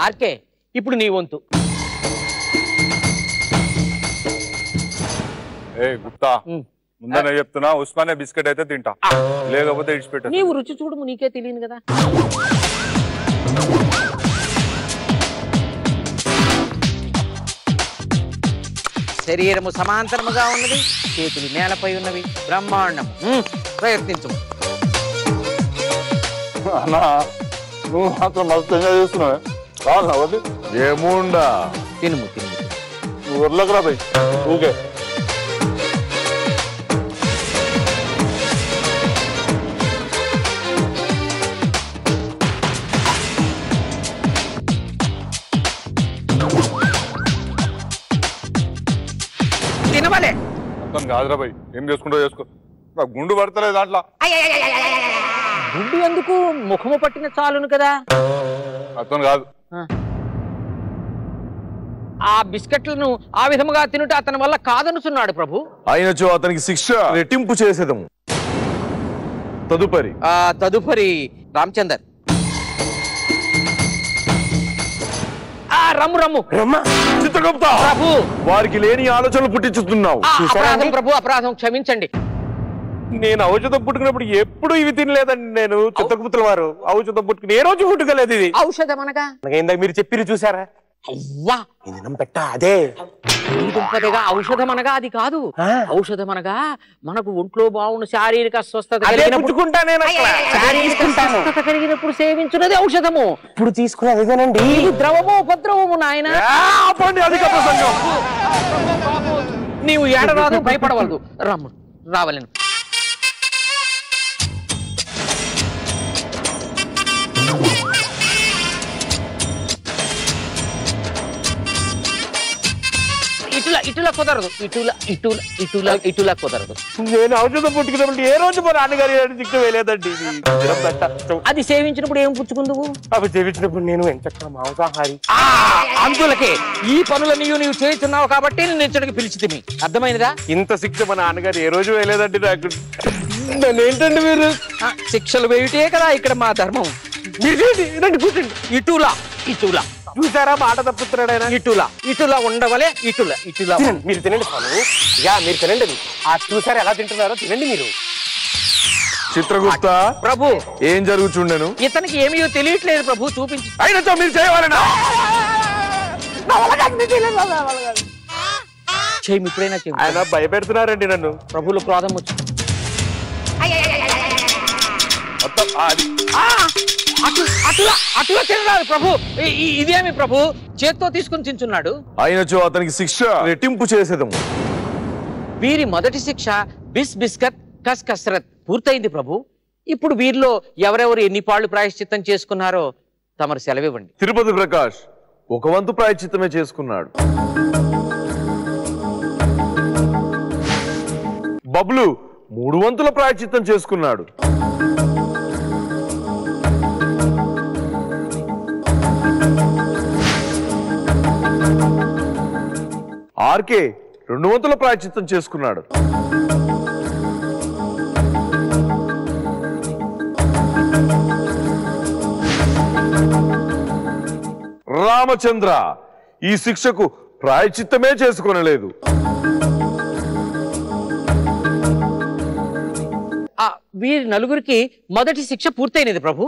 RK ఇప్పుడు నీ వంతు. గుప్తా ముందనే చెప్తున్నా, ఉస్మానియా బిస్కెట్ అయితే తింటా, లేకపోతే ఇడిచిపెట్టా. నీవు రుచి చూడు, నీకే తెలియదు కదా. శరీరము సమాంతరముగా ఉన్నది, చేతులు నేలపై ఉన్నవి, బ్రహ్మాండం. ప్రయత్నించు. అన్నా నువ్వు మాత్రం మస్తు ఎంజాయ్ చేస్తున్నావే, కావాలి ఏముండా తినుము తినుము. నువ్వు ఊర్లోకి రా పోయి ఊకే. తినవలే మొత్తం కాదురా పోయి, ఏం చేసుకుంటా చేసుకో, నాకు గుండు పడతలేదు దాంట్లో. గుడ్డు ఎందుకు, ముఖము పట్టిన చాలును కదా. అతను కాదు, ఆ బిస్కెట్లను ఆ విధముగా తినుట అతని వల్ల కాదనుచున్నాడు ప్రభు. అయినచో అతనికి శిక్ష రెట్టింపు చేసేదము. తదుపరి రామచందర్. రమ్ము చిత్రగుప్త ప్రభు, వారికి లేని ఆలోచనలు పుట్టించుతున్నావు. అపరాధం ప్రభు, అపరాధం, క్షమించండి. నేను ఔషధం పుట్టుకున్నప్పుడు ఎప్పుడు ఇవి తినలేదండి. నేను చిత్రగుప్తుల వారు ఔషధం పుట్టుకుని ఏ రోజు పుట్టుకోలేదు. ఇది ఔషధం అనగా ఇందాక మీరు చెప్పిరు చూసారా, అవ్వా పెట్ట అదే దుంపదిగా. ఔషధం అనగా అది కాదు. ఔషధం అనగా మనకు ఒంట్లో బాగుండు శారీరక స్వస్థత కలిగినప్పుడు సేవించున్నది ఔషధము. ఇప్పుడు తీసుకునేదేనండి ద్రవము ఉపద్రవము నాయన. నీవు ఏడరాదు, భయపడవలదు. రమ్ము రావలేను. ఇటులా కుదరదు, ఇటులా కుదరదు. నేను ఔషధం పుట్టుకున్నప్పుడు ఏ రోజు మా నాన్నగారి శిక్ష వేయలేదండి. అది సేవించినప్పుడు ఏం పుచ్చుకుందువు? అవి సేవించినప్పుడు నేను ఎంత మాంసాహారి. అందులకే ఈ పనులన్నీ నీవు చేస్తున్నావు కాబట్టి నేను ఇచ్చడికి పిలిచితిమి. అర్థమైనదా? ఇంత శిక్ష మా నాన్నగారు ఏ రోజు వేయలేదండి నాకు. ఏంటండి మీరు శిక్షలు వేయుటే కదా ఇక్కడ మా ధర్మం. ఇటులా చూసారా మాట తప్పుతున్నాడు. ఇటులా ఉండవలే. ఇటులా మీరు తినండి మీరు తినండి. చూసారా ఎలా తింటున్నారో, తినండి మీరు. చిత్రగుప్త ప్రభు, ఏం జరుగుతుండెను? ఇతనికి ఏమీ తెలియట్లేదు ప్రభు, చూపించి. అయినతో మీరు చేయవాలనా? చేయము, ఇప్పుడైనా చేయము. ఆయన భయపెడుతున్నారండి నన్ను. ప్రభువులు క్రోధం వచ్చి అటులా తినరాదు ప్రభు. ఇదేమి ప్రభు, చేత్తో తీసుకుని తింటున్నాడు. అయినచో అతనికి శిక్ష రెట్టింపు చేసేదము. వీరి మొదటి శిక్ష బిస్కత్ కసరత్ పూర్తయింది ప్రభు. ఇప్పుడు వీరిలో ఎవరెవరు ఎన్ని పాళ్లు ప్రాయశ్చిత్తం చేసుకున్నారో తమరు సెలవివ్వండి. తిరుపతి ప్రకాష్ ఒక వంతు ప్రాయశ్చిత్తమే చేసుకున్నాడు. బబ్లు 3 వంతుల ప్రాయశ్చిత్తం చేసుకున్నాడు. ఆర్కే 2 వంతుల ప్రాయశ్చిత్తం చేసుకున్నాడు. రామచంద్ర ఈ శిక్షకు ప్రాయశ్చిత్తమే చేసుకొనలేదు. వీరి నలుగురికి మొదటి శిక్ష పూర్తయినది ప్రభు.